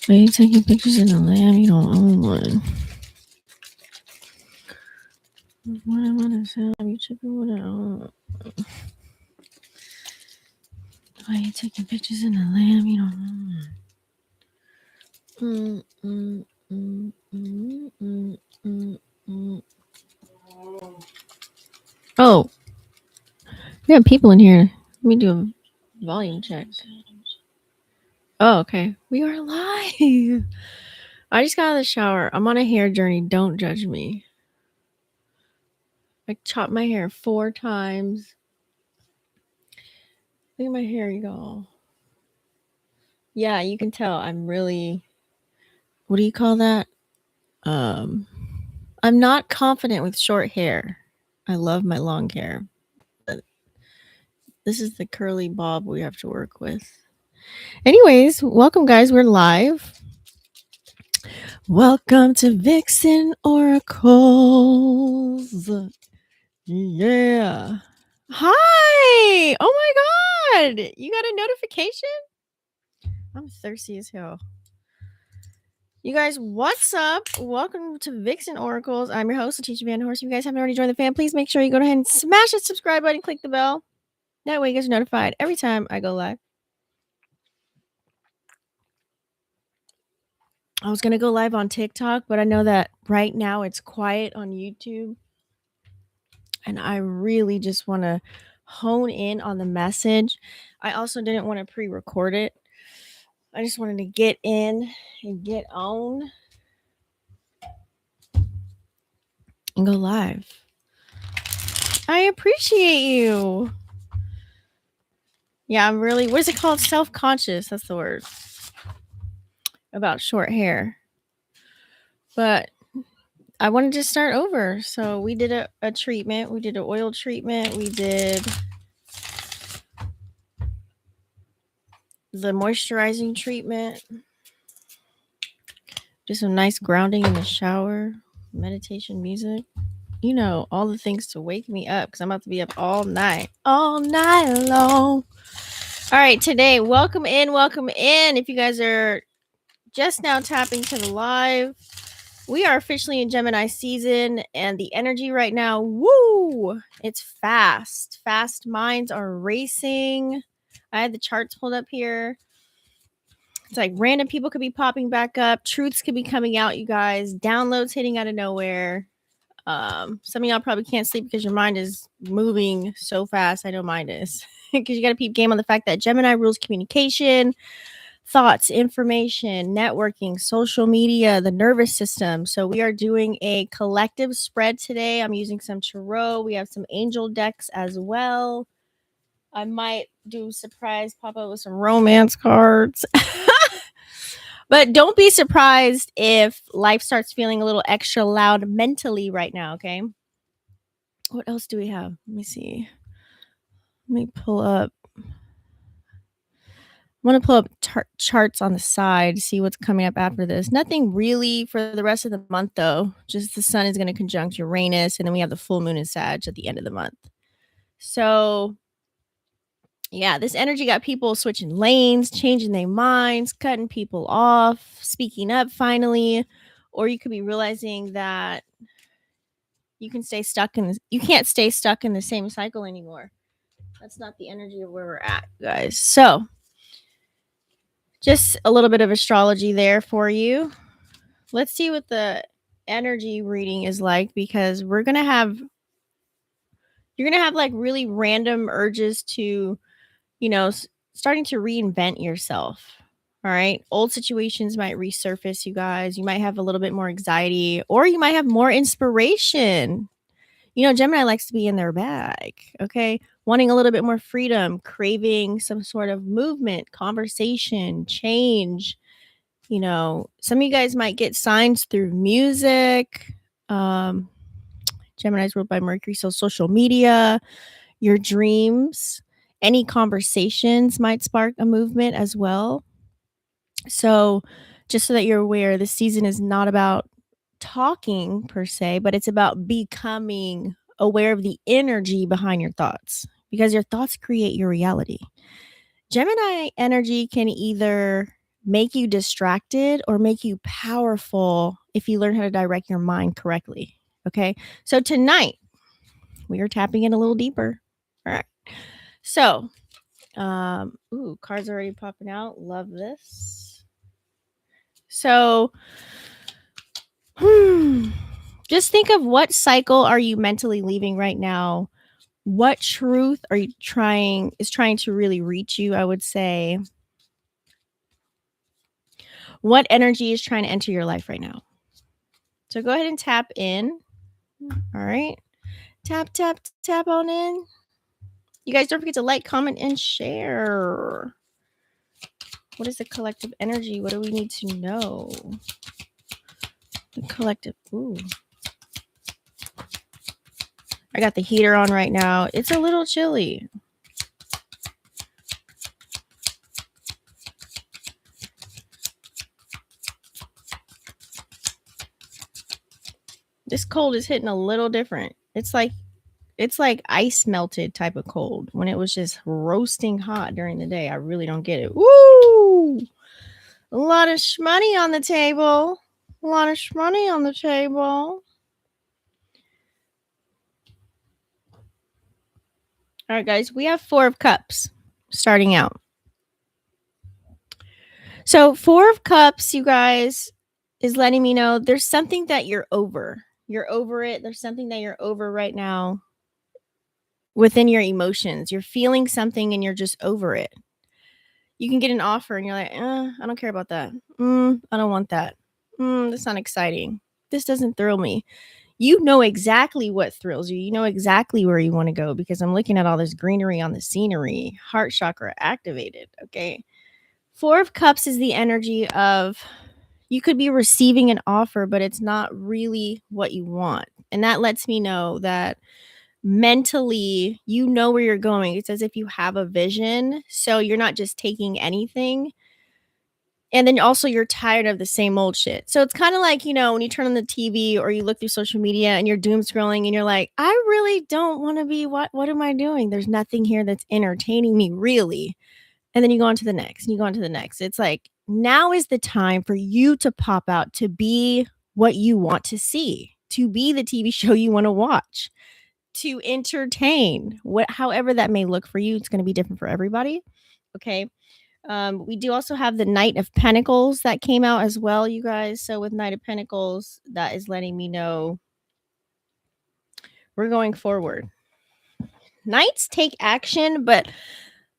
Are you taking pictures in the lamb? You don't own one. What am I gonna say? You tripping with it? Why are you taking pictures in the lamb? You don't own one. Oh, we have people in here. Let me do a volume check. Oh, okay. We are live. I just got out of the shower. I'm on a hair journey. Don't judge me. I chopped my hair 4 times. Look at my hair, y'all. Yeah, you can tell I'm really, what do you call that? I'm not confident with short hair. I love my long hair. But this is the curly bob we have to work with. Anyways, welcome guys. We're live. Welcome to Vixen Oracles. Yeah. Hi. Oh my god. You got a notification? I'm thirsty as hell. You guys, what's up? Welcome to Vixen Oracles. I'm your host, Letitia Van Horse. If you guys haven't already joined the fam, please make sure you go ahead and smash that subscribe button, click the bell. That way you guys are notified every time I go live. I was going to go live on TikTok, but I know that right now it's quiet on YouTube. And I really just want to hone in on the message. I also didn't want to pre-record it. I just wanted to get in and get on and go live. I appreciate you. Yeah, I'm really, what is it called? Self-conscious. That's the word. About short hair. But I wanted to start over. So we did a treatment. We did an oil treatment. We did the moisturizing treatment. Just some nice grounding in the shower. Meditation music. You know, all the things to wake me up because I'm about to be up all night long. All right, today, welcome in. If you guys are just now tapping to the live, we are officially in Gemini season, and the energy right now, woo, it's fast. Fast minds are racing. I had the charts pulled up here. It's like random people could be popping back up. Truths could be coming out, you guys. Downloads hitting out of nowhere. Some of y'all probably can't sleep because your mind is moving so fast. I know mine is. Because you got to peep game on the fact that Gemini rules communication, thoughts, information, networking, social media, the nervous system. So we are doing a collective spread today. I'm using some tarot. We have some angel decks as well. I might do surprise pop up with some romance cards. But don't be surprised if life starts feeling a little extra loud mentally right now, okay? What else do we have? Let me see. Let me pull up. I want to pull up charts on the side, see what's coming up after this. Nothing really for the rest of the month, though. Just the sun is going to conjunct Uranus, and then we have the full moon in Sag at the end of the month. So, yeah, this energy got people switching lanes, changing their minds, cutting people off, speaking up finally. Or you could be realizing that you can't stay stuck in the same cycle anymore. That's not the energy of where we're at, guys. So, just a little bit of astrology there for you. Let's see what the energy reading is like, because you're going to have like really random urges to, starting to reinvent yourself. All right. Old situations might resurface, you guys. You might have a little bit more anxiety, or you might have more inspiration. Gemini likes to be in their bag. Okay. Wanting a little bit more freedom, craving some sort of movement, conversation, change. Some of you guys might get signs through music. Gemini's ruled by Mercury, so social media, your dreams, any conversations might spark a movement as well. So just so that you're aware, this season is not about talking per se, but it's about becoming aware of the energy behind your thoughts, because your thoughts create your reality. Gemini energy can either make you distracted or make you powerful if you learn how to direct your mind correctly. Okay. So tonight we are tapping in a little deeper. All right. So, cards already popping out. Love this. So, just think of what cycle are you mentally leaving right now? What truth are you trying to really reach you, I would say? What energy is trying to enter your life right now? So go ahead and tap in. All right. Tap, tap, tap on in. You guys don't forget to like, comment, and share. What is the collective energy? What do we need to know? The collective. Ooh. I got the heater on right now. It's a little chilly. This cold is hitting a little different. It's like ice melted type of cold when it was just roasting hot during the day. I really don't get it. Woo! A lot of shmoney on the table. A lot of shmoney on the table. All right, guys, we have 4 of Cups starting out. So 4 of Cups, you guys, is letting me know there's something that you're over. You're over it. There's something that you're over right now within your emotions. You're feeling something and you're just over it. You can get an offer and you're like, I don't care about that. I don't want that. That's not exciting. This doesn't thrill me. You know exactly what thrills you. You know exactly where you want to go because I'm looking at all this greenery on the scenery. Heart chakra activated. Okay. 4 of Cups is the energy of you could be receiving an offer, but it's not really what you want. And that lets me know that mentally, you know where you're going. It's as if you have a vision. So you're not just taking anything. And then also you're tired of the same old shit. So it's kind of like, when you turn on the TV or you look through social media and you're doom scrolling and you're like, I really don't want to be, what am I doing? There's nothing here that's entertaining me really. And then you go on to the next and you go on to the next. It's like, now is the time for you to pop out to be what you want to see, to be the TV show you want to watch, to entertain, however that may look for you. It's going to be different for everybody. Okay. We do also have the Knight of Pentacles that came out as well, you guys. So with Knight of Pentacles, that is letting me know we're going forward. Knights take action, but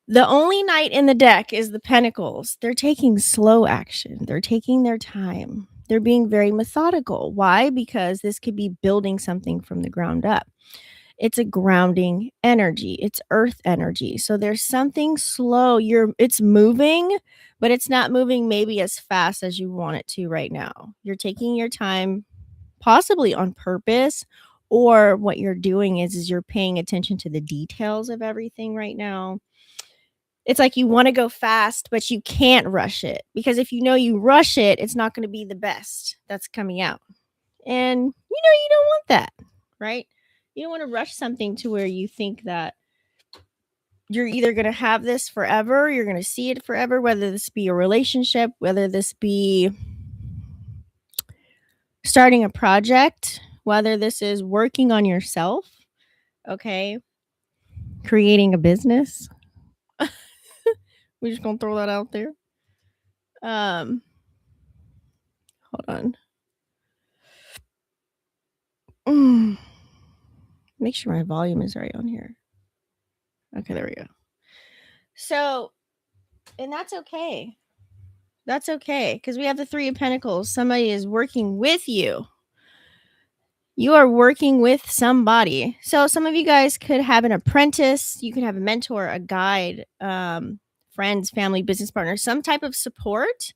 the only knight in the deck is the Pentacles. They're taking slow action. They're taking their time. They're being very methodical. Why? Because this could be building something from the ground up. It's a grounding energy. It's earth energy. So there's something slow. It's moving, but it's not moving maybe as fast as you want it to right now. You're taking your time, possibly on purpose, or what you're doing is you're paying attention to the details of everything right now. It's like you want to go fast, but you can't rush it because if you rush it, it's not going to be the best that's coming out. And you don't want that, right? You don't want to rush something to where you think that you're either going to have this forever, you're going to see it forever, whether this be a relationship, whether this be starting a project, whether this is working on yourself, okay, creating a business. We're just going to throw that out there. Hold on. Make sure my volume is right on here. Okay, there we go. So, and that's okay. That's okay because we have the 3 of Pentacles. Somebody is working with you. You are working with somebody. So some of you guys could have an apprentice. You could have a mentor, a guide, friends, family, business partner, some type of support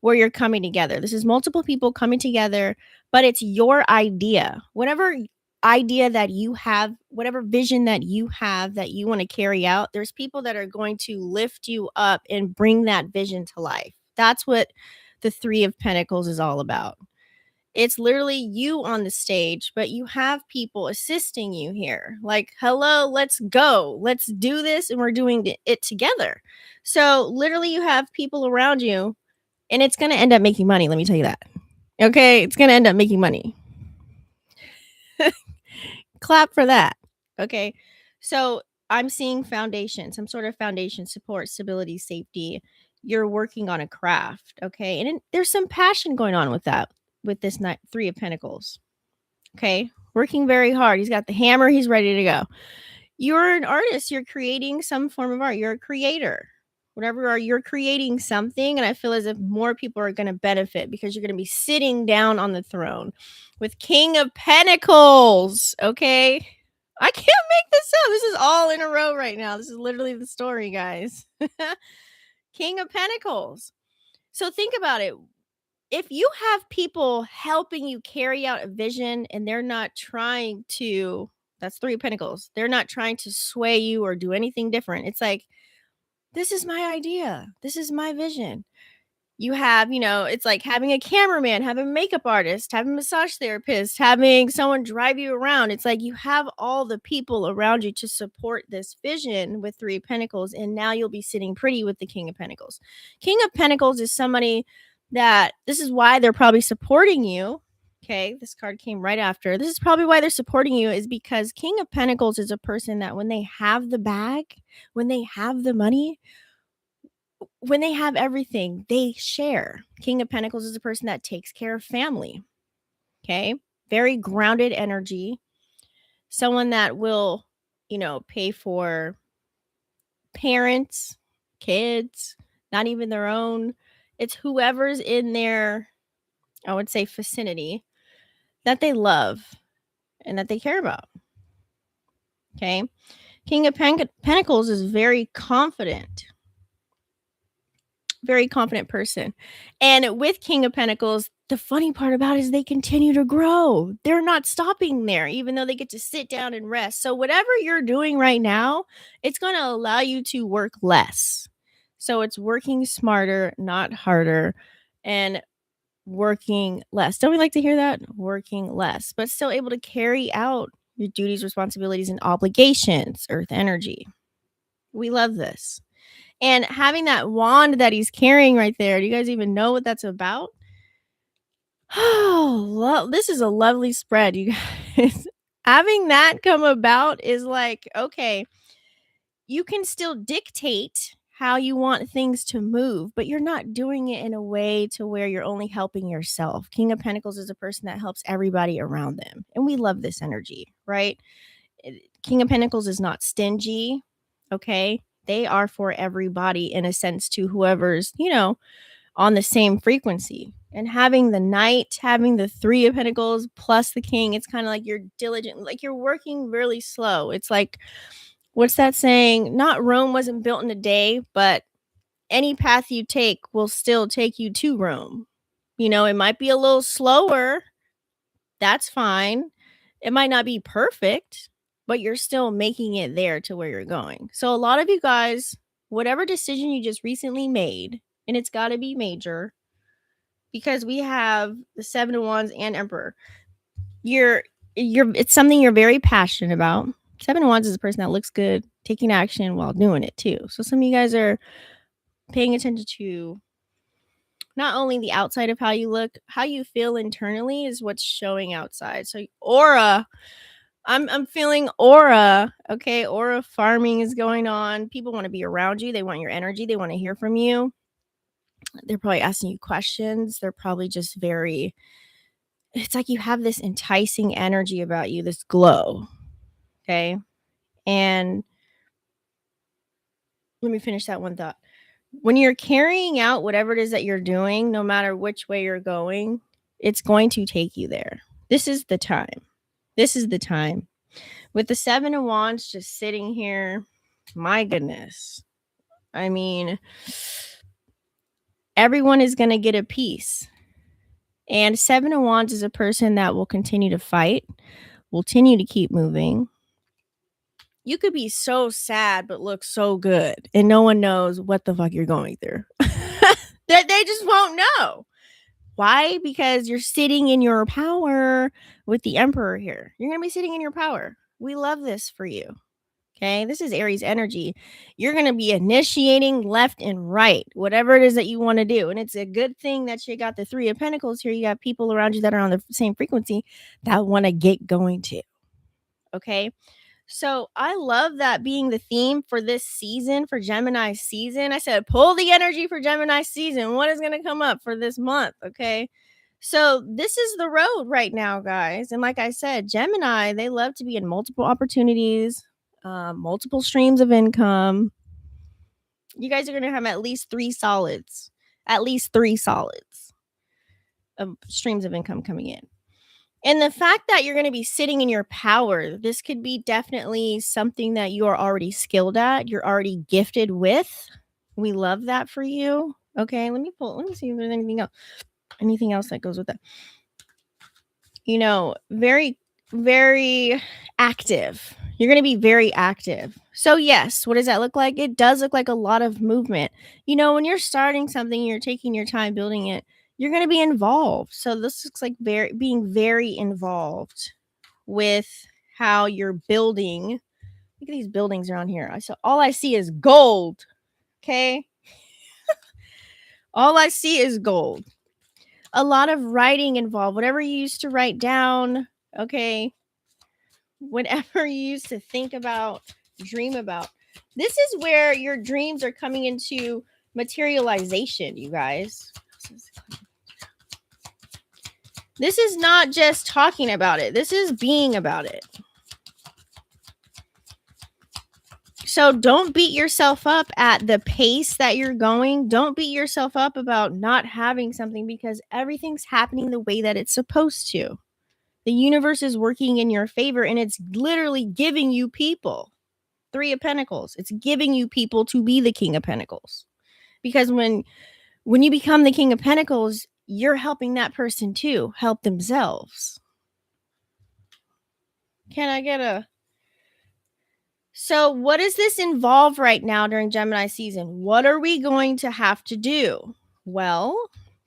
where you're coming together. This is multiple people coming together, but it's your idea. Whatever idea that you have, whatever vision that you have that you want to carry out, there's people that are going to lift you up and bring that vision to life. That's what the 3 of Pentacles is all about. It's literally you on the stage, but you have people assisting you here. Like, hello, let's go. Let's do this. And we're doing it together. So literally you have people around you And it's going to end up making money. Let me tell you that. Okay. It's going to end up making money. Clap for that. Okay. So I'm seeing foundation, some sort of foundation, support, stability, safety. You're working on a craft. Okay. And there's some passion going on with that, with this Three of Pentacles. Okay. Working very hard. He's got the hammer. He's ready to go. You're an artist. You're creating some form of art. You're a creator. Whatever you're creating something. And I feel as if more people are going to benefit because you're going to be sitting down on the throne with King of Pentacles. Okay. I can't make this up. This is all in a row right now. This is literally the story, guys. King of Pentacles. So think about it. If you have people helping you carry out a vision and they're not trying to, that's Three of Pentacles. They're not trying to sway you or do anything different. It's like, this is my idea. This is my vision. You have, it's like having a cameraman, having a makeup artist, having a massage therapist, having someone drive you around. It's like you have all the people around you to support this vision with Three of Pentacles. And now you'll be sitting pretty with the King of Pentacles. King of Pentacles is somebody that, this is why they're probably supporting you. Okay, this card came right after. This is probably why they're supporting you, is because King of Pentacles is a person that when they have the bag, when they have the money, when they have everything, they share. King of Pentacles is a person that takes care of family. Okay, very grounded energy. Someone that will, pay for parents, kids, not even their own. It's whoever's in their, I would say, vicinity that they love and that they care about. Okay. King of Pentacles is very confident person. And with King of Pentacles, the funny part about it is they continue to grow. They're not stopping there, even though they get to sit down and rest. So whatever you're doing right now, it's going to allow you to work less. So it's working smarter, not harder, and working less. Don't we like to hear that? Working less, but still able to carry out your duties, responsibilities, and obligations, Earth energy. We love this. And having that wand that he's carrying right there, do you guys even know what that's about? Oh, this is a lovely spread, you guys. Having that come about is like, okay, you can still dictate how you want things to move, but you're not doing it in a way to where you're only helping yourself. King of Pentacles is a person that helps everybody around them. And we love this energy, right? King of Pentacles is not stingy. Okay. They are for everybody in a sense to whoever's, on the same frequency. And having the Knight, having the Three of Pentacles plus the King, it's kind of like you're diligent, like you're working really slow. It's like, what's that saying? Not Rome wasn't built in a day, but any path you take will still take you to Rome. It might be a little slower. That's fine. It might not be perfect, but you're still making it there to where you're going. So a lot of you guys, whatever decision you just recently made, and it's got to be major, because we have the Seven of Wands and Emperor. It's something you're very passionate about. Seven of Wands is a person that looks good, taking action while doing it too. So some of you guys are paying attention to not only the outside of how you look, how you feel internally is what's showing outside. So aura, I'm feeling aura. Okay, aura farming is going on. People want to be around you. They want your energy. They want to hear from you. They're probably asking you questions. They're probably just it's like you have this enticing energy about you, this glow. Okay. And let me finish that one thought. When you're carrying out whatever it is that you're doing, no matter which way you're going, it's going to take you there. This is the time. This is the time. With the Seven of Wands just sitting here, my goodness. I mean, everyone is going to get a piece. And Seven of Wands is a person that will continue to fight, will continue to keep moving. You could be so sad but look so good, and no one knows what the fuck you're going through. They just won't know. Why? Because you're sitting in your power with the Emperor here. You're going to be sitting in your power. We love this for you. Okay, this is Aries energy. You're going to be initiating left and right, whatever it is that you want to do. And it's a good thing that you got the Three of Pentacles here. You got people around you that are on the same frequency that want to get going too. Okay, so I love that being the theme for this season, for Gemini season. I said, pull the energy for Gemini season. What is going to come up for this month? Okay, so this is the road right now, guys. And like I said, Gemini, they love to be in multiple opportunities, multiple streams of income. You guys are going to have at least three solids of streams of income coming in. And the fact that you're going to be sitting in your power, this could be definitely something that you are already skilled at, you're already gifted with. We love that for you. Okay, let me see if there's anything else that goes with that. Very, very active. You're going to be very active. So yes, what does that look like? It does look like a lot of movement. When you're starting something, you're taking your time building it, you're going to be involved. So this looks like being very involved with how you're building. Look at these buildings around here. All I see is gold. Okay. All I see is gold. A lot of writing involved. Whatever you used to write down. Okay. Whatever you used to think about, dream about. This is where your dreams are coming into materialization, you guys. This is not just talking about it. This is being about it. So don't beat yourself up at the pace that you're going. Don't beat yourself up about not having something, because everything's happening the way that it's supposed to. The universe is working in your favor, and it's literally giving you people. Three of Pentacles. It's giving you people to be the King of Pentacles. Because when you become the King of Pentacles, you're helping that person too help themselves. Can I get a... So what does this involve right now during Gemini season? What are we going to have to do? Well,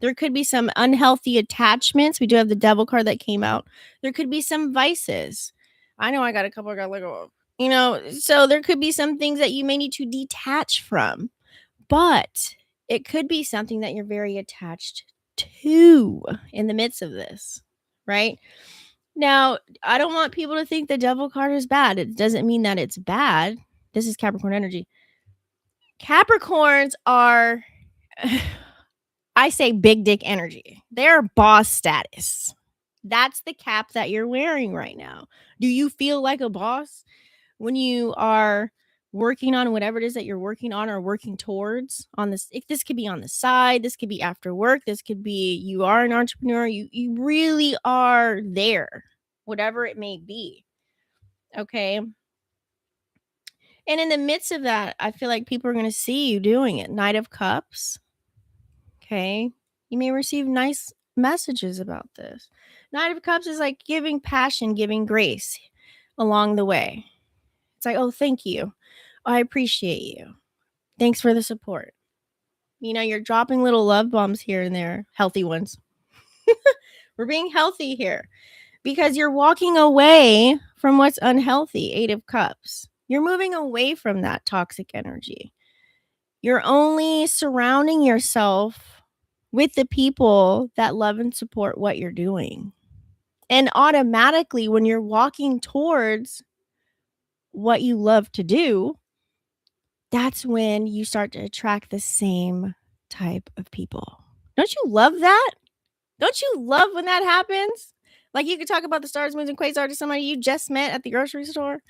there could be some unhealthy attachments. We do have the Devil card that came out. There could be some vices. I know I got a couple I got to let go of. So there could be some things that you may need to detach from. But it could be something that you're very attached to in the midst of this, right? Now, I don't want people to think the Devil card is bad. It doesn't mean that it's bad. This is Capricorn energy. Capricorns are, I say, big dick energy. They're boss status. That's the cap that you're wearing right now. Do you feel like a boss when you are working on whatever it is that you're working on or working towards on this? This could be on the side, this could be after work, this could be you are an entrepreneur, you really are there, whatever it may be. Okay. And in the midst of that, I feel like people are going to see you doing it. Knight of Cups. Okay. You may receive nice messages about this. Knight of Cups is like giving passion, giving grace along the way. It's like, oh, thank you. I appreciate you. Thanks for the support. You're dropping little love bombs here and there, healthy ones. We're being healthy here because you're walking away from what's unhealthy. Eight of Cups. You're moving away from that toxic energy. You're only surrounding yourself with the people that love and support what you're doing. And automatically, when you're walking towards what you love to do, that's when you start to attract the same type of people. Don't you love that? Don't you love when that happens? Like, you could talk about the stars, moons, and quasars to somebody you just met at the grocery store.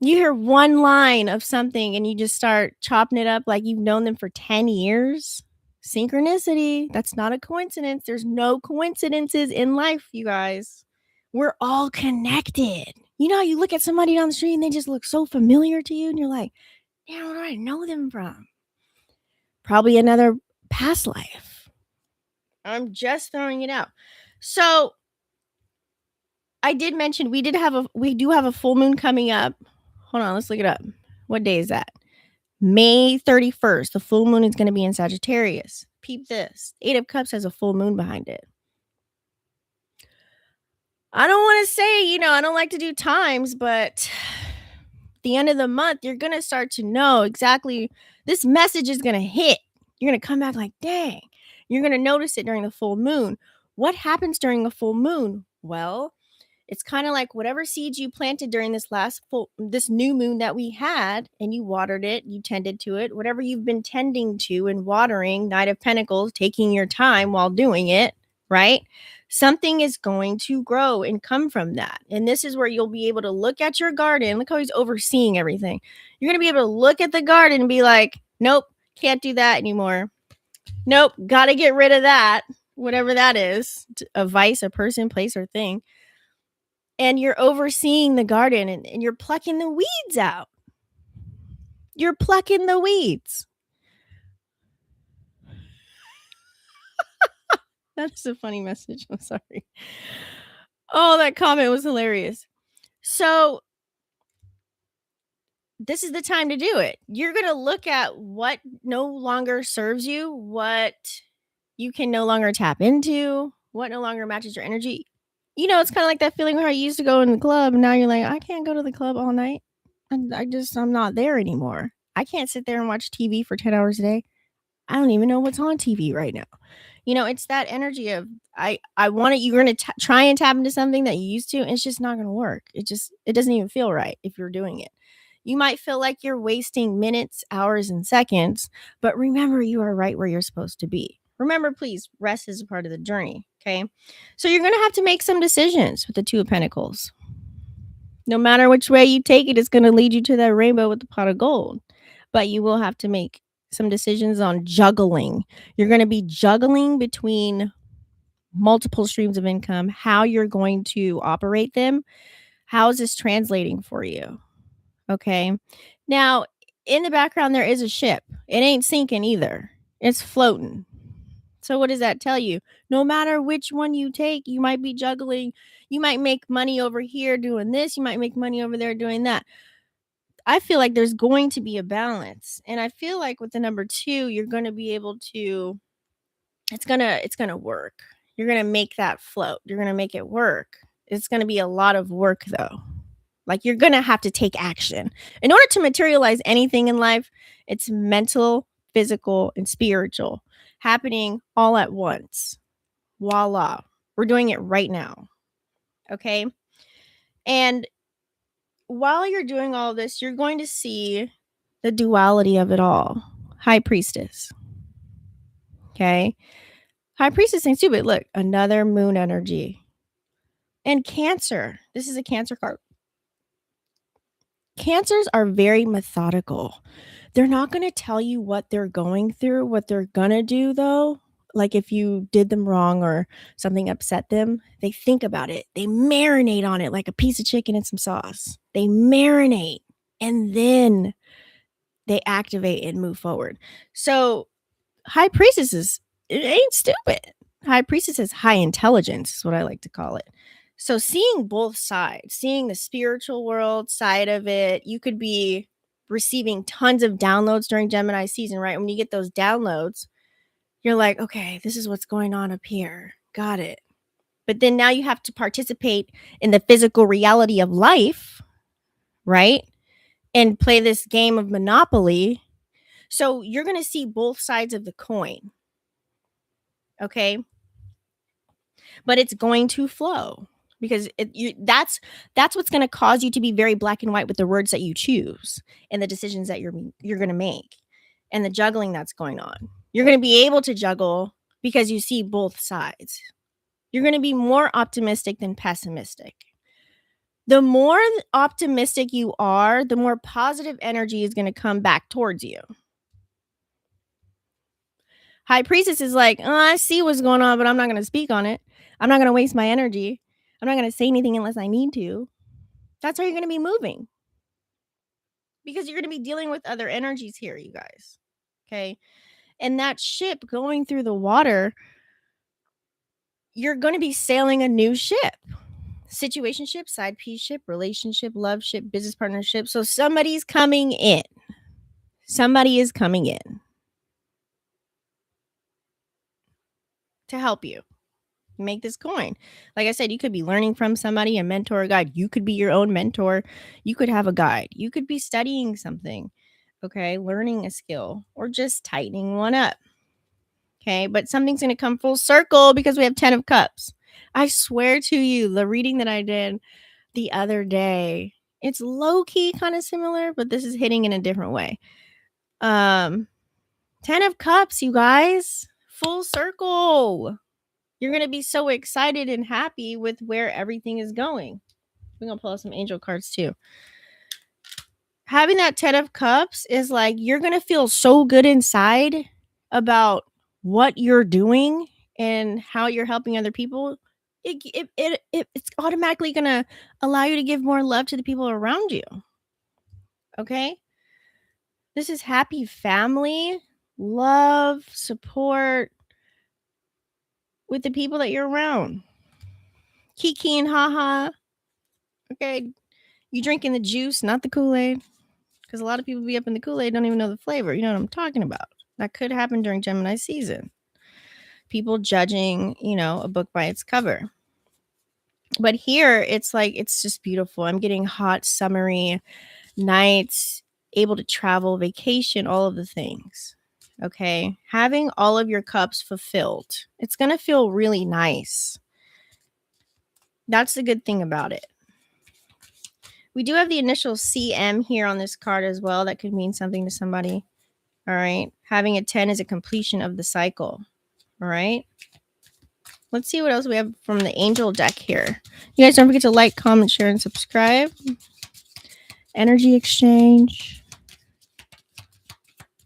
You hear one line of something and you just start chopping it up like you've known them for 10 years. Synchronicity. That's not a coincidence. There's no coincidences in life, you guys. We're all connected. You look at somebody down the street and they just look so familiar to you and you're like, yeah, where do I know them from? Probably another past life. I'm just throwing it out. So I did mention we do have a full moon coming up. Hold on, let's look it up. What day is that? May 31st. The full moon is going to be in Sagittarius. Peep this. Eight of Cups has a full moon behind it. I don't want to say, I don't like to do times, but the end of the month, you're going to start to know exactly this message is going to hit. You're going to come back like, dang. You're going to notice it during the full moon. What happens during a full moon? Well, it's kind of like whatever seeds you planted during this new moon that we had, and you watered it, you tended to it, whatever you've been tending to and watering, Knight of Pentacles, taking your time while doing it, right? Something is going to grow and come from that. And this is where you'll be able to look at your garden. Look how he's overseeing everything. You're going to be able to look at the garden and be like, nope, can't do that anymore. Nope, got to get rid of that, whatever that is, a vice, a person, place, or thing. And you're overseeing the garden and you're plucking the weeds out. You're plucking the weeds. That's a funny message. I'm sorry. Oh, that comment was hilarious. So this is the time to do it. You're going to look at what no longer serves you, what you can no longer tap into, what no longer matches your energy. You know, it's kind of like that feeling where you used to go in the club and now you're like, I can't go to the club all night. I'm not there anymore. I can't sit there and watch TV for 10 hours a day. I don't even know what's on TV right now. You know, it's that energy of I want it. You're going to try and tap into something that you used to, and it's just not going to work. It doesn't even feel right if you're doing it. You might feel like you're wasting minutes, hours, and seconds, but remember, you are right where you're supposed to be. Remember, please, rest is a part of the journey. Okay. So you're going to have to make some decisions with the Two of Pentacles. No matter which way you take it, it's going to lead you to that rainbow with the pot of gold. But you will have to make some decisions on juggling. You're going to be juggling between multiple streams of income, how you're going to operate them. How is this translating for you? Okay. Now, in the background, there is a ship. It ain't sinking either. It's floating. So what does that tell you? No matter which one you take, you might be juggling. You might make money over here doing this. You might make money over there doing that. I feel like there's going to be a balance. And I feel like with the number 2, you're going to be able to, it's going to work. You're going to make that float. You're going to make it work. It's going to be a lot of work though. Like you're going to have to take action. In order to materialize anything in life, it's mental, physical, and spiritual happening all at once. Voila. We're doing it right now. Okay. And while you're doing all this, you're going to see the duality of it all. High Priestess. Okay. High Priestess ain't stupid. Look, another moon energy. And Cancer. This is a Cancer card. Cancers are very methodical. They're not going to tell you what they're going through, what they're going to do, though. Like if you did them wrong or something upset them, they think about it. They marinate on it like a piece of chicken and some sauce. They marinate and then they activate and move forward. So High Priestess it ain't stupid. High Priestess is high intelligence, is what I like to call it. So seeing both sides, seeing the spiritual world side of it, you could be receiving tons of downloads during Gemini season, right? When you get those downloads, you're like, okay, this is what's going on up here. Got it. But then now you have to participate in the physical reality of life, right? And play this game of Monopoly. So you're going to see both sides of the coin. Okay. But it's going to flow because that's what's going to cause you to be very black and white with the words that you choose and the decisions that you're going to make and the juggling that's going on. You're going to be able to juggle because you see both sides. You're going to be more optimistic than pessimistic. The more optimistic you are, the more positive energy is going to come back towards you. High Priestess is like, oh, I see what's going on, but I'm not going to speak on it. I'm not going to waste my energy. I'm not going to say anything unless I need to. That's how you're going to be moving. Because you're going to be dealing with other energies here, you guys. Okay. And that ship going through the water, you're going to be sailing a new ship. Situationship, side piece ship, relationship, love ship, business partnership. So somebody's coming in. Somebody is coming in to help you. make this coin. Like I said, you could be learning from somebody, a mentor, a guide. You could be your own mentor. You could have a guide. You could be studying something, okay, learning a skill, or just tightening one up. Okay, but something's going to come full circle because we have 10 of cups. I swear to you, the reading that I did the other day, it's low-key kind of similar, but this is hitting in a different way. 10 of cups, you guys. Full circle. You're going to be so excited and happy with where everything is going. We're going to pull out some angel cards too. Having that 10 of cups is like you're going to feel so good inside about what you're doing and how you're helping other people. It's automatically going to allow you to give more love to the people around you. Okay? This is happy family, love, support with the people that you're around. Kiki and haha. Okay? You drinking the juice, not the Kool-Aid. Because a lot of people be up in the Kool-Aid, don't even know the flavor. You know what I'm talking about. That could happen during Gemini season. People judging, a book by its cover. But here, it's like, it's just beautiful. I'm getting hot, summery nights, able to travel, vacation, all of the things. Okay? Having all of your cups fulfilled. It's going to feel really nice. That's the good thing about it. We do have the initial CM here on this card as well. That could mean something to somebody. All right. Having a 10 is a completion of the cycle. All right. Let's see what else we have from the angel deck here. You guys don't forget to like, comment, share, and subscribe. Energy exchange.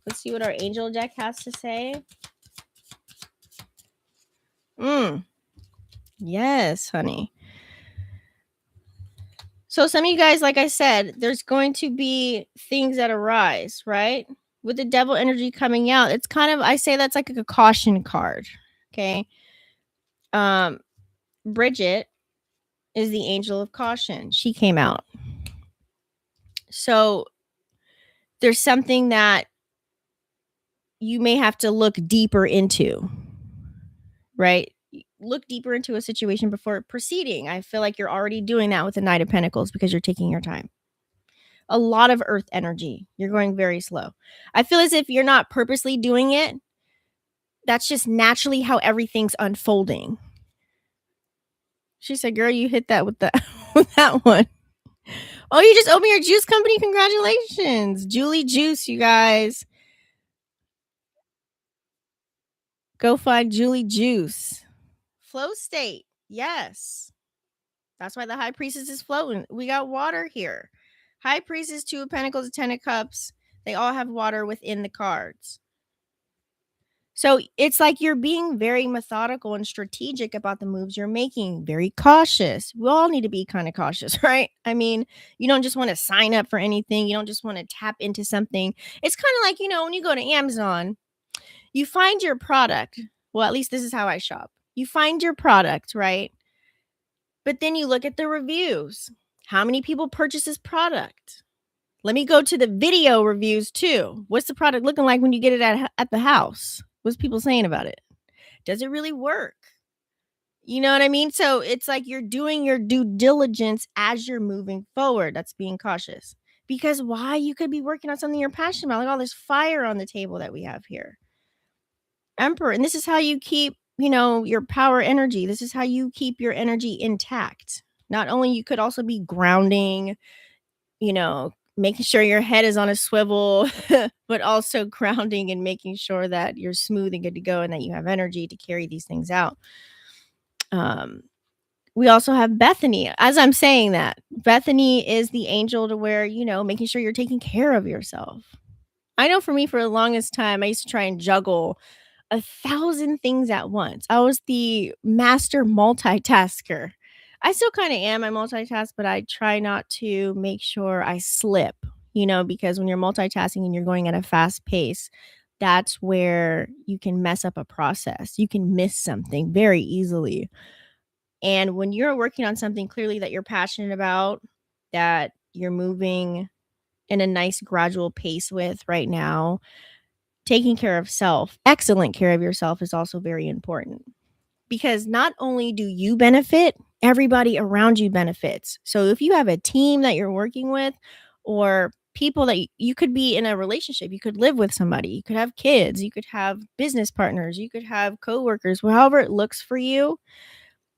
Let's see what our angel deck has to say. Yes, honey. So some of you guys, like I said, there's going to be things that arise, right? With the devil energy coming out, it's kind of, I say that's like a caution card. Okay. Bridget is the angel of caution. She came out. So there's something that you may have to look deeper into, right? Look deeper into a situation before proceeding. I feel like you're already doing that with the Knight of Pentacles because you're taking your time. A lot of earth energy. You're going very slow. I feel as if you're not purposely doing it. That's just naturally how everything's unfolding. She said, girl, you hit that with that one. Oh, you just opened your juice company? Congratulations. Julie Juice, you guys. Go find Julie Juice. Flow state. Yes. That's why the High Priestess is floating. We got water here. High Priestess, 2 of Pentacles, 10 of Cups. They all have water within the cards. So it's like you're being very methodical and strategic about the moves you're making. Very cautious. We all need to be kind of cautious, right? I mean, you don't just want to sign up for anything. You don't just want to tap into something. It's kind of like, when you go to Amazon, you find your product. Well, at least this is how I shop. You find your product, right? But then you look at the reviews. How many people purchase this product? Let me go to the video reviews too. What's the product looking like when you get it at the house? What's people saying about it? Does it really work? You know what I mean? So it's like you're doing your due diligence as you're moving forward. That's being cautious. Because why? You could be working on something you're passionate about. Like all this fire on the table that we have here. Emperor. And this is how you keep, your power energy. This is how you keep your energy intact. Not only you could also be grounding, making sure your head is on a swivel, but also grounding and making sure that you're smooth and good to go and that you have energy to carry these things out. We also have Bethany. As I'm saying that, Bethany is the angel to where, making sure you're taking care of yourself. I know for me, for the longest time, I used to try and juggle 1,000 things at once. I was the master multitasker. I still kind of am. I multitask, but I try not to make sure I slip, because when you're multitasking and you're going at a fast pace, that's where you can mess up a process. You can miss something very easily. And when you're working on something clearly that you're passionate about, that you're moving in a nice gradual pace with right now, taking care of self, excellent care of yourself is also very important. because not only do you benefit, everybody around you benefits. So if you have a team that you're working with, or people that you could be in a relationship, you could live with somebody, you could have kids, you could have business partners, you could have coworkers, however it looks for you.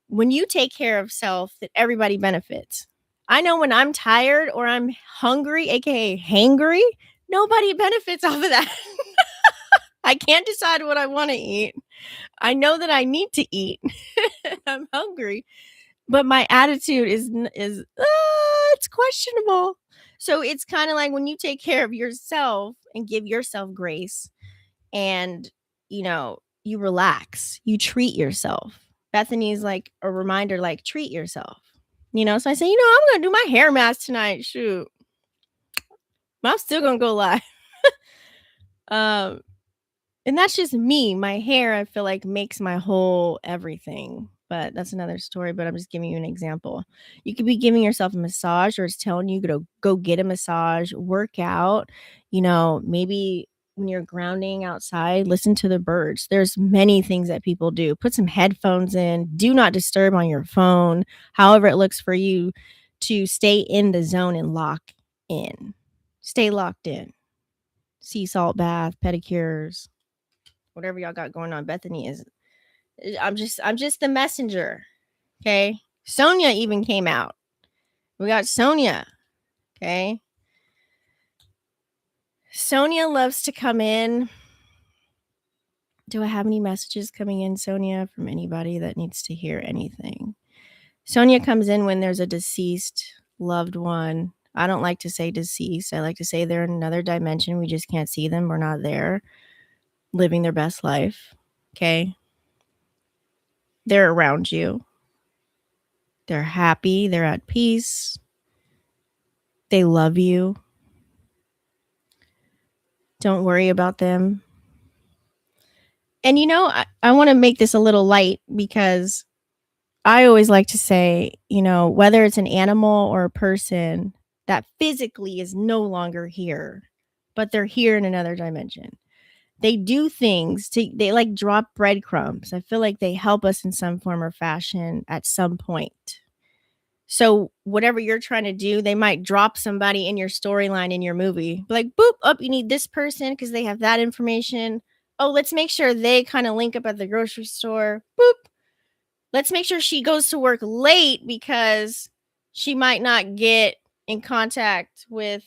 When you take care of self, that everybody benefits. I know when I'm tired or I'm hungry, aka hangry, nobody benefits off of that. I can't decide what I want to eat. I know that I need to eat. I'm hungry, but my attitude is it's questionable. So it's kind of like when you take care of yourself and give yourself grace, and you relax, you treat yourself. Bethany is like a reminder, like, treat yourself. So I say, I'm gonna do my hair mask tonight. Shoot, but I'm still gonna go live. um And that's just me. My hair, I feel like, makes my whole everything. But that's another story. But I'm just giving you an example. You could be giving yourself a massage, or it's telling you to go get a massage, work out. Maybe when you're grounding outside, listen to the birds. There's many things that people do. Put some headphones in. Do not disturb on your phone. However it looks for you to stay in the zone and lock in. Stay locked in. Sea salt bath, pedicures, whatever y'all got going on. Bethany is I'm just the messenger. Okay. Sonia even came out. We got Sonia. Okay. Sonia loves to come in. Do I have any messages coming in, Sonia, from anybody that needs to hear anything? Sonia comes in when there's a deceased loved one. I don't like to say deceased. I like to say they're in another dimension. We just can't see them. We're not there living their best life. Okay. They're around you. They're happy. They're at peace. They love you. Don't worry about them. And I want to make this a little light, because I always like to say, whether it's an animal or a person that physically is no longer here, but they're here in another dimension. They do things they like drop breadcrumbs. I feel like they help us in some form or fashion at some point. So whatever you're trying to do, they might drop somebody in your storyline in your movie. Like, boop, up, you need this person because they have that information. Oh, let's make sure they kind of link up at the grocery store. Boop. Let's make sure she goes to work late because she might not get in contact with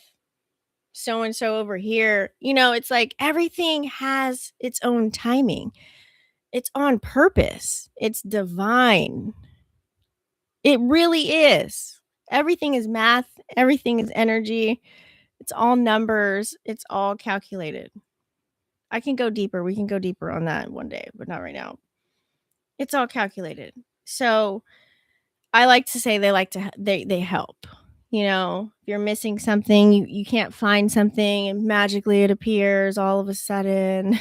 so and so over here. It's like everything has its own timing. It's on purpose. It's divine. It really is. Everything is math. Everything is energy. It's all numbers. It's all calculated. I can go deeper. We can go deeper on that one day, but not right now. It's all calculated. So I like to say they help. If you're missing something, you can't find something, and magically it appears all of a sudden.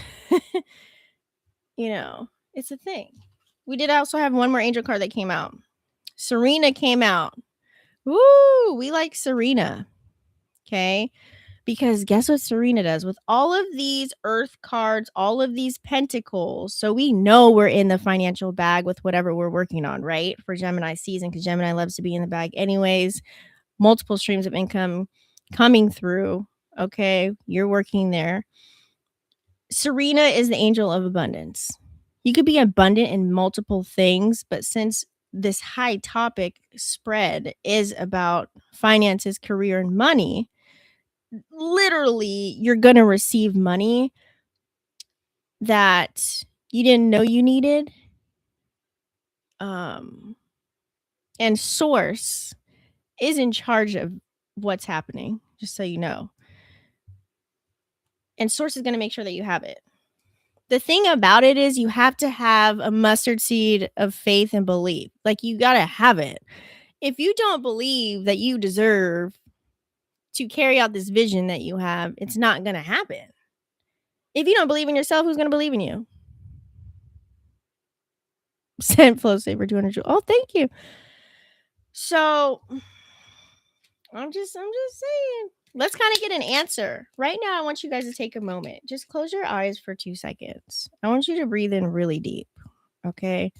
It's a thing. We did also have one more angel card that came out. Serena came out. Woo! We like Serena. Okay. Because guess what Serena does with all of these earth cards, all of these pentacles? So we know we're in the financial bag with whatever we're working on, right? For Gemini season, because Gemini loves to be in the bag anyways. Multiple streams of income coming through. Okay. You're working there. Serena is the angel of abundance. You could be abundant in multiple things, but since this high topic spread is about finances, career, and money, literally you're going to receive money that you didn't know you needed. And Source is in charge of what's happening, just so you know. And Source is going to make sure that you have it. The thing about it is you have to have a mustard seed of faith and belief. Like, you got to have it. If you don't believe that you deserve to carry out this vision that you have, it's not going to happen. If you don't believe in yourself, who's going to believe in you? Send Flow Saver 200. Oh, thank you. So I'm just saying, let's kind of get an answer. Right now, I want you guys to take a moment. Just close your eyes for 2 seconds. I want you to breathe in really deep. Okay.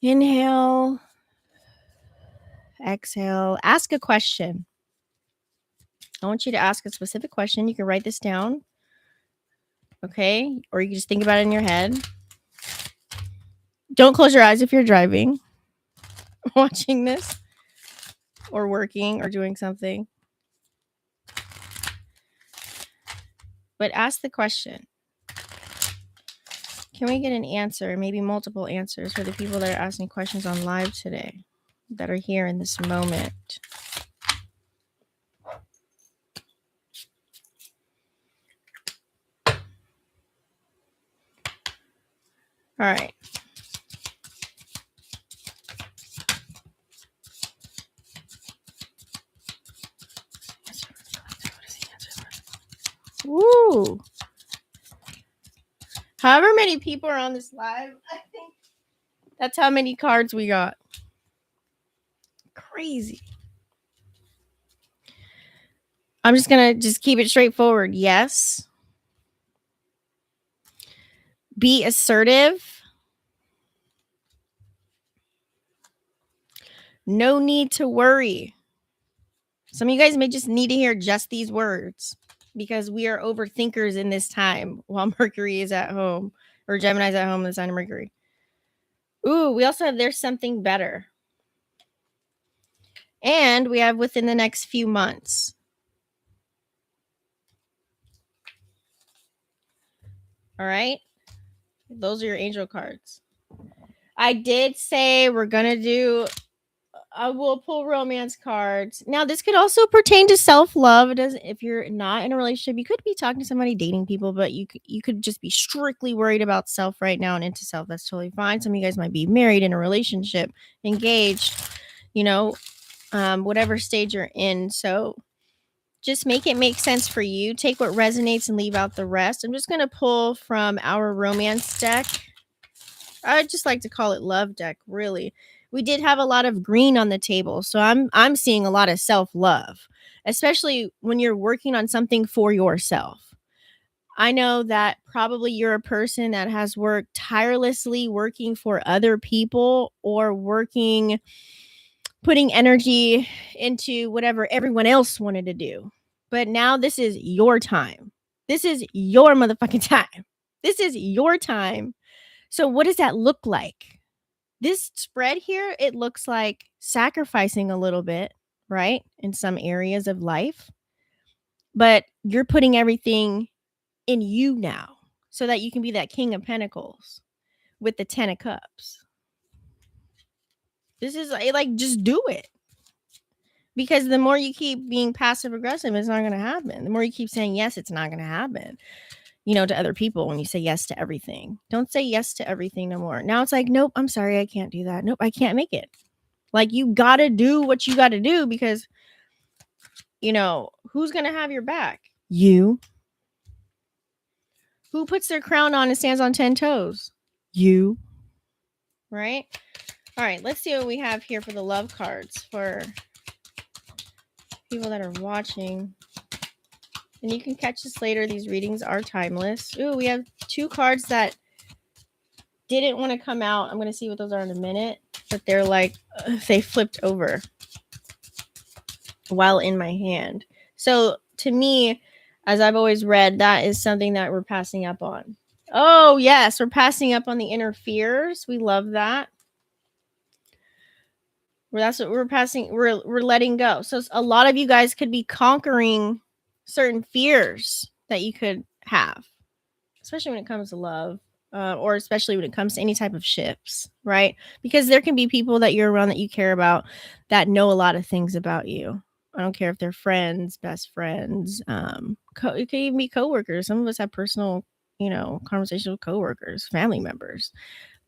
Inhale, exhale, ask a question. I want you to ask a specific question. You can write this down, okay? Or you can just think about it in your head. Don't close your eyes if you're driving, watching this, or working, or doing something. But ask the question. Can we get an answer, maybe multiple answers for the people that are asking questions on live today, that are here in this moment? All right. Woo! However many people are on this live, I think that's how many cards we got. Crazy. I'm just going to keep it straightforward. Yes. Be assertive. No need to worry. Some of you guys may just need to hear just these words because we are overthinkers in this time while Mercury is at home, or Gemini's at home in the sign of Mercury. Ooh, we also have there's something better. And we have within the next few months. All right. Those are your angel cards. I did say we're going to do, I will pull romance cards. Now, this could also pertain to self-love. It doesn't, if you're not in a relationship, you could be talking to somebody, dating people, but you could just be strictly worried about self right now and into self. That's totally fine. Some of you guys might be married, in a relationship, engaged, whatever stage you're in. So just make it make sense for you. Take what resonates and leave out the rest. I'm just going to pull from our romance deck. I just like to call it love deck, really. We did have a lot of green on the table, so I'm seeing a lot of self-love, especially when you're working on something for yourself. I know that probably you're a person that has worked tirelessly working for other people, or putting energy into whatever everyone else wanted to do. But now this is your time. This is your motherfucking time. This is your time. So what does that look like? This spread here, it looks like sacrificing a little bit, right? In some areas of life. But you're putting everything in you now so that you can be that King of Pentacles with the 10 of Cups. This is like, just do it. Because the more you keep being passive aggressive, it's not going to happen. The more you keep saying yes, it's not going to happen. To other people, when you say yes to everything. Don't say yes to everything no more. Now it's like, nope, I'm sorry, I can't do that. Nope, I can't make it. Like, you got to do what you got to do because, who's going to have your back? You. Who puts their crown on and stands on 10 toes? You. Right? All right, let's see what we have here for the love cards for people that are watching. And you can catch this later. These readings are timeless. Ooh, we have 2 cards that didn't want to come out. I'm going to see what those are in a minute. But they're like, they flipped over while in my hand. So to me, as I've always read, that is something that we're passing up on. Oh, yes. We're passing up on the inner fears. We love that. That's what we're passing. We're letting go. So a lot of you guys could be conquering certain fears that you could have, especially when it comes to love, or especially when it comes to any type of shifts, right? Because there can be people that you're around that you care about that know a lot of things about you. I don't care if they're friends, best friends, it could even be coworkers. Some of us have personal, conversations with coworkers, family members,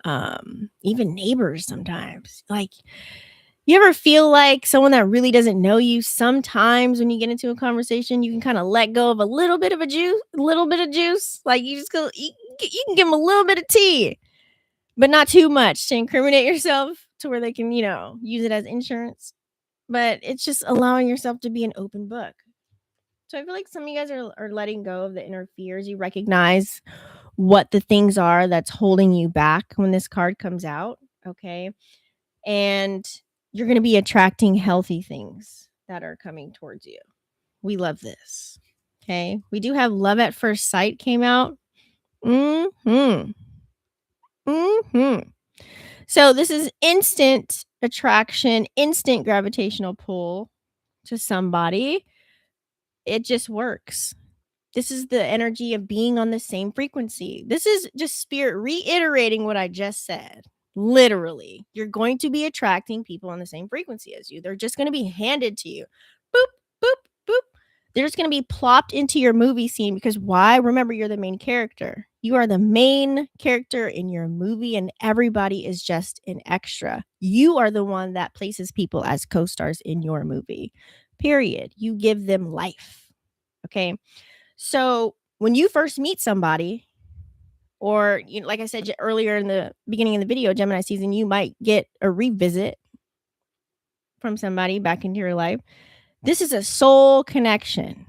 even neighbors sometimes. Like, you ever feel like someone that really doesn't know you, sometimes when you get into a conversation, you can kind of let go of a little bit of juice. Like, you just go, you can give them a little bit of tea, but not too much to incriminate yourself to where they can, use it as insurance. But it's just allowing yourself to be an open book. So I feel like some of you guys are letting go of the inner fears. You recognize what the things are that's holding you back when this card comes out. Okay. And you're going to be attracting healthy things that are coming towards you. We love this. Okay. We do have Love at First Sight came out. Hmm. Hmm. So this is instant attraction, instant gravitational pull to somebody. It just works. This is the energy of being on the same frequency. This is just spirit reiterating what I just said. Literally, you're going to be attracting people on the same frequency as you. They're just going to be handed to you. Boop, boop, boop. They're just going to be plopped into your movie scene because why? Remember, you're the main character. You are the main character in your movie, and everybody is just an extra. You are the one that places people as co stars in your movie, period. You give them life. Okay. So when you first meet somebody, or like I said earlier in the beginning of the video, Gemini season, you might get a revisit from somebody back into your life. This is a soul connection.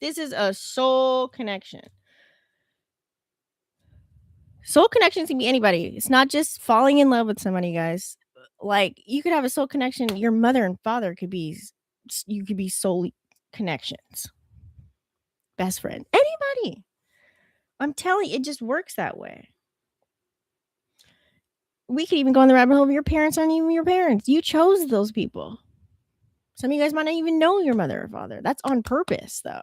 This is a soul connection. Soul connections can be anybody. It's not just falling in love with somebody, guys. Like you could have a soul connection. Your mother and father could be, you could be soul connections. Best friend, anybody. I'm telling you, it just works that way. We could even go in the rabbit hole of your parents aren't even your parents. You chose those people. Some of you guys might not even know your mother or father. That's on purpose, though.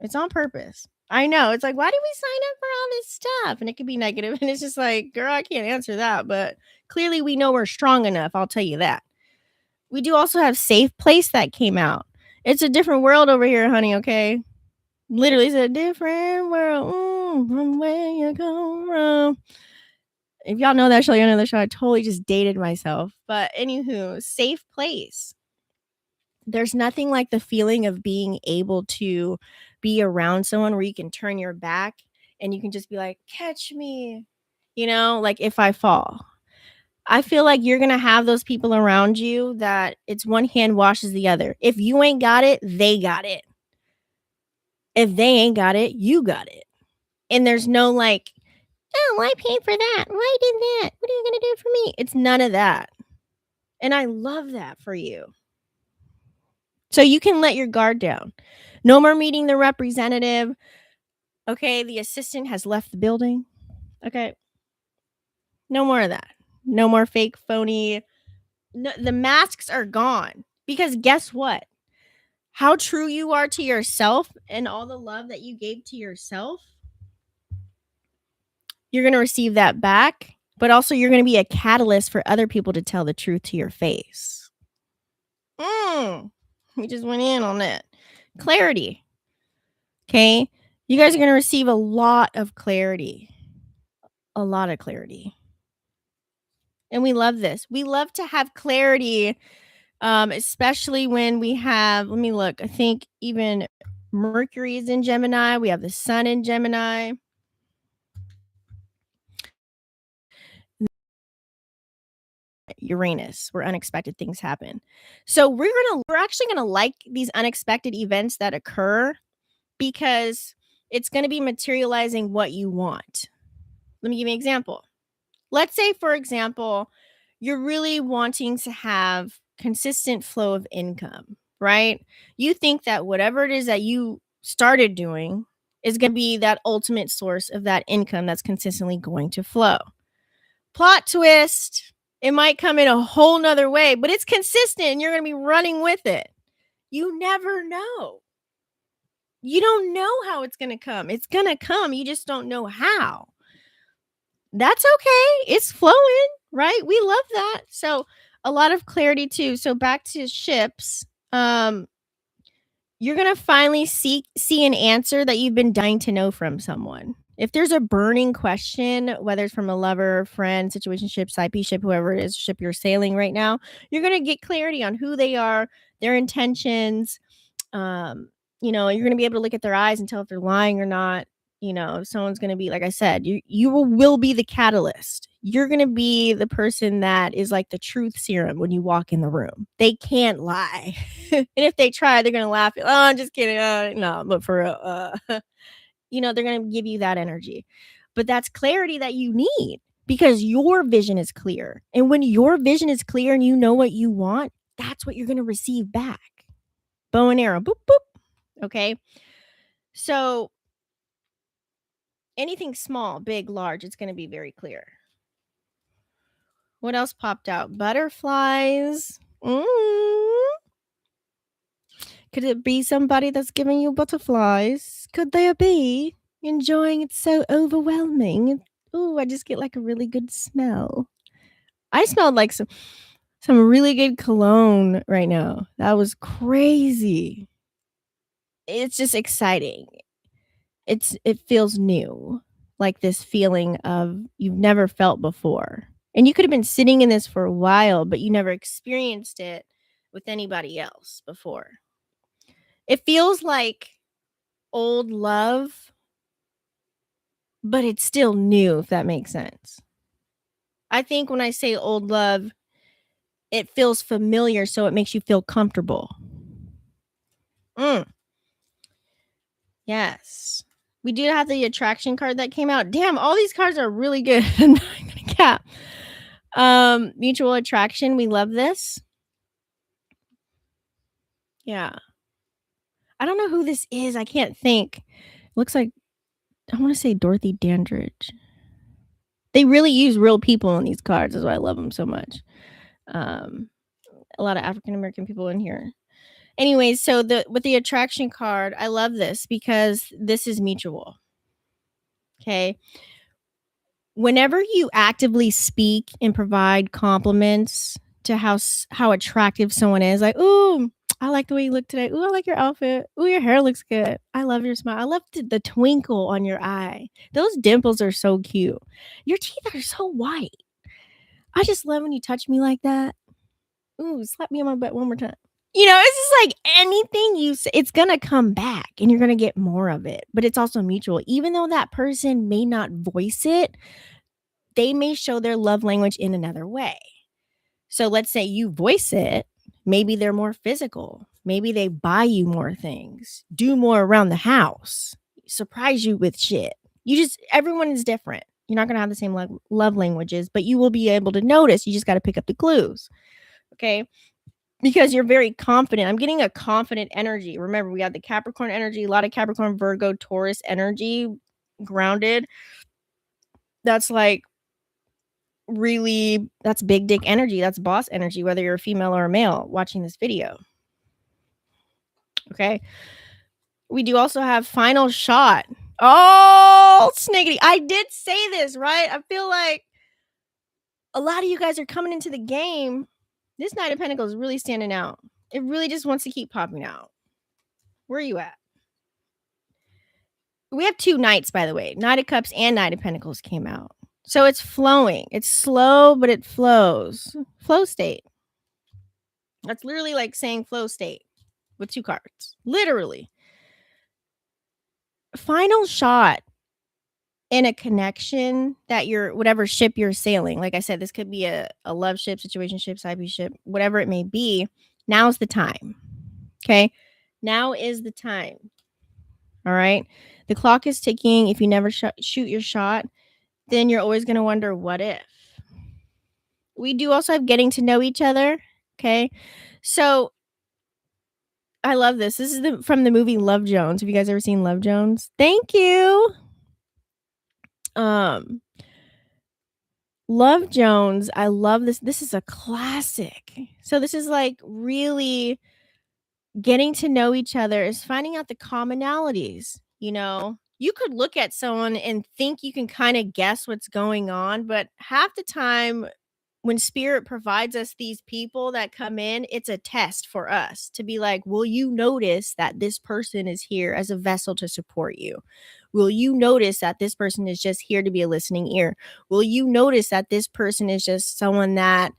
It's on purpose. I know. It's like, why did we sign up for all this stuff? And it could be negative. And it's just like, girl, I can't answer that. But clearly we know we're strong enough. I'll tell you that. We do also have Safe Place that came out. It's a different world over here, honey, okay? Literally, it's a different world from where you come from. If y'all know that show, you know the show. I totally just dated myself. But anywho, Safe Place. There's nothing like the feeling of being able to be around someone where you can turn your back and you can just be like, catch me, like if I fall. I feel like you're going to have those people around you that it's one hand washes the other. If you ain't got it, they got it. If they ain't got it, you got it. And there's no like, oh, I paid for that. Why did that? What are you going to do for me? It's none of that. And I love that for you. So you can let your guard down. No more meeting the representative. Okay, the assistant has left the building. Okay. No more of that. No more fake, phony. No, the masks are gone. Because guess what? How true you are to yourself and all the love that you gave to yourself, you're going to receive that back. But also, you're going to be a catalyst for other people to tell the truth to your face. We just went in on that. Clarity. Okay. You guys are going to receive a lot of clarity. A lot of clarity. And we love this. We love to have clarity, especially when we have, let me look, I think even Mercury is in Gemini. We have the sun in Gemini. Uranus, where unexpected things happen. So we're actually gonna like these unexpected events that occur because it's gonna be materializing what you want. Let me give you an example. Let's say, for example, you're really wanting to have consistent flow of income, right? You think that whatever it is that you started doing is going to be that ultimate source of that income that's consistently going to flow. Plot twist. It might come in a whole nother way, but it's consistent and you're going to be running with it. You never know. You don't know how it's going to come. It's going to come. You just don't know how. That's okay. It's flowing, right? We love that. So a lot of clarity too. So back to ships. You're going to finally see an answer that you've been dying to know from someone. If there's a burning question, whether it's from a lover, friend, situationship, side piece ship, whoever it is, ship you're sailing right now, you're going to get clarity on who they are, their intentions. You're going to be able to look at their eyes and tell if they're lying or not. If someone's going to be, like I said, you will be the catalyst. You're going to be the person that is like the truth serum when you walk in the room. They can't lie. And if they try, they're going to laugh. Oh, I'm just kidding. No, but for real, they're going to give you that energy. But that's clarity that you need because your vision is clear. And when your vision is clear and you know what you want, that's what you're going to receive back. Bow and arrow, boop, boop. Okay. So anything small, big, large, it's going to be very clear. What else popped out? Butterflies. Could it be somebody that's giving you butterflies? Could they be enjoying it so overwhelming? Ooh, I just get like a really good smell. I smelled like some really good cologne right now. That was crazy. It's just exciting. It feels new. Like this feeling of you've never felt before. And you could have been sitting in this for a while, but you never experienced it with anybody else before. It feels like old love, but it's still new, if that makes sense. I think when I say old love, it feels familiar, so it makes you feel comfortable. Yes. We do have the attraction card that came out. Damn, all these cards are really good. I'm not gonna cap. Mutual attraction. We love this. Yeah. I don't know who this is. I can't think. Looks like, I want to say Dorothy Dandridge. They really use real people in these cards. That's why I love them so much. A lot of African American people in here. Anyways, so with the attraction card, I love this because this is mutual. Okay. Whenever you actively speak and provide compliments to how attractive someone is, like, ooh, I like the way you look today. Ooh, I like your outfit. Ooh, your hair looks good. I love your smile. I love the twinkle on your eye. Those dimples are so cute. Your teeth are so white. I just love when you touch me like that. Ooh, slap me on my butt one more time. You know, it's just like anything you say, it's going to come back and you're going to get more of it. But it's also mutual. Even though that person may not voice it, they may show their love language in another way. So let's say you voice it. Maybe they're more physical. Maybe they buy you more things, do more around the house, surprise you with shit. Everyone is different. You're not going to have the same love languages, but you will be able to notice. You just got to pick up the clues. Okay. Because you're very confident. I'm getting a confident energy. Remember, we have the Capricorn energy, a lot of Capricorn, Virgo, Taurus energy, grounded. That's like really, that's big dick energy. That's boss energy, whether you're a female or a male watching this video. Okay. We do also have final shot. Oh, sniggity. I did say this, right? I feel like a lot of you guys are coming into the game. This Knight of Pentacles is really standing out. It really just wants to keep popping out. Where are you at? We have two Knights, by the way. Knight of Cups and Knight of Pentacles came out. So it's flowing. It's slow, but it flows. Flow state. That's literally like saying flow state with two cards. Literally. Final shot in a connection that you're, whatever ship you're sailing. Like I said, this could be a love ship, situation ship, side piece ship, whatever it may be. Now's the time. Okay. Now is the time. All right. The clock is ticking. If you never shoot your shot, then you're always going to wonder, what if? We do also have getting to know each other. Okay. So I love this. This is from the movie Love Jones. Have you guys ever seen Love Jones? Thank you. Love Jones. I love this. This is a classic. So this is like really getting to know each other, is finding out the commonalities. You know, you could look at someone and think you can kind of guess what's going on, but half the time when spirit provides us these people that come in, it's a test for us to be like, will you notice that this person is here as a vessel to support you? Will you notice that this person is just here to be a listening ear? Will you notice that this person is just someone that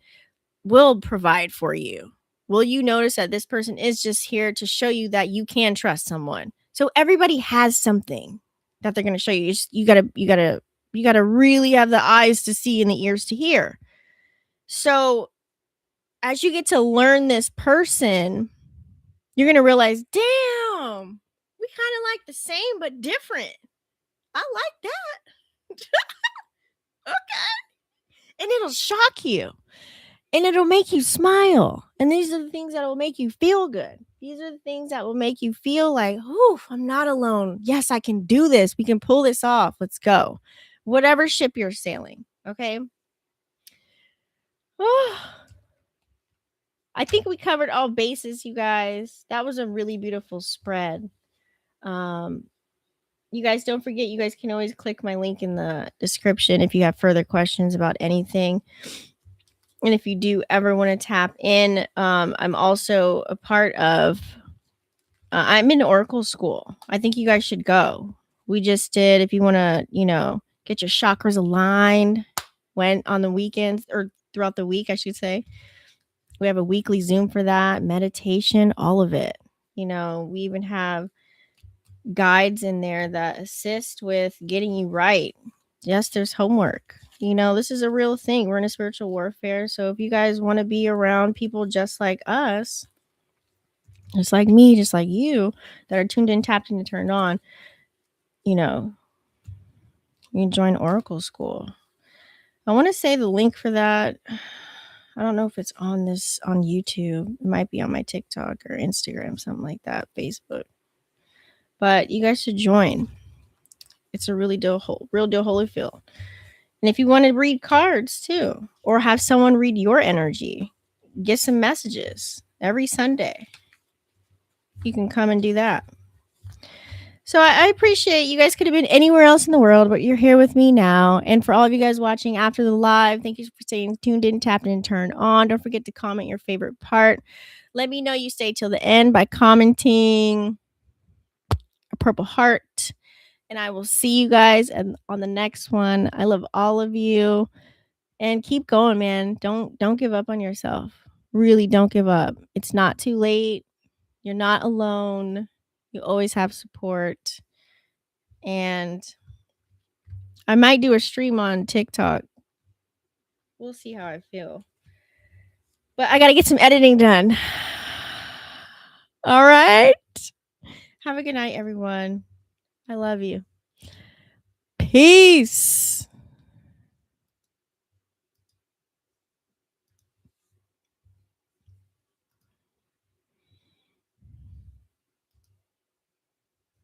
will provide for you? Will you notice that this person is just here to show you that you can trust someone? So everybody has something that they're going to show you. You gotta really have the eyes to see and the ears to hear. So as you get to learn this person, you're going to realize, damn, we kind of like the same, but different. I like that. Okay. it'll shock you. And it'll make you smile. And these are the things that will make you feel good. These are the things that will make you feel like, ooh, I'm not alone. Yes, I can do this. We can pull this off. Let's go. Whatever ship you're sailing. Okay. I think we covered all bases, you guys. That was a really beautiful spread. You guys don't forget, you guys can always click my link in the description if you have further questions about anything. And if you do ever want to tap in, I'm also a part of, I'm in Oracle school. I think you guys should go. We just did, if you want to, get your chakras aligned, went on the weekends or throughout the week, I should say. We have a weekly Zoom for that, meditation, all of it. We even have guides in there that assist with getting you right. Yes, there's homework. This is a real thing. We're in a spiritual warfare. So if you guys want to be around people just like us, just like me, just like you, that are tuned in, tapped in, and turned on, you can join Oracle School. I want to say the link for that. I don't know if it's on YouTube. It might be on my TikTok or Instagram, something like that, Facebook. But you guys should join. It's a real deal Holyfield. And if you want to read cards too, or have someone read your energy, get some messages every Sunday. You can come and do that. So I appreciate you guys could have been anywhere else in the world, but you're here with me now. And for all of you guys watching after the live, thank you for staying tuned in, tapped in, and turned on. Don't forget to comment your favorite part. Let me know you stay till the end by commenting a purple heart. And I will see you guys on the next one. I love all of you. And keep going, man. Don't give up on yourself. Really don't give up. It's not too late. You're not alone. You always have support. And I might do a stream on TikTok. We'll see how I feel. But I got to get some editing done. All right. Have a good night, everyone. I love you. Peace.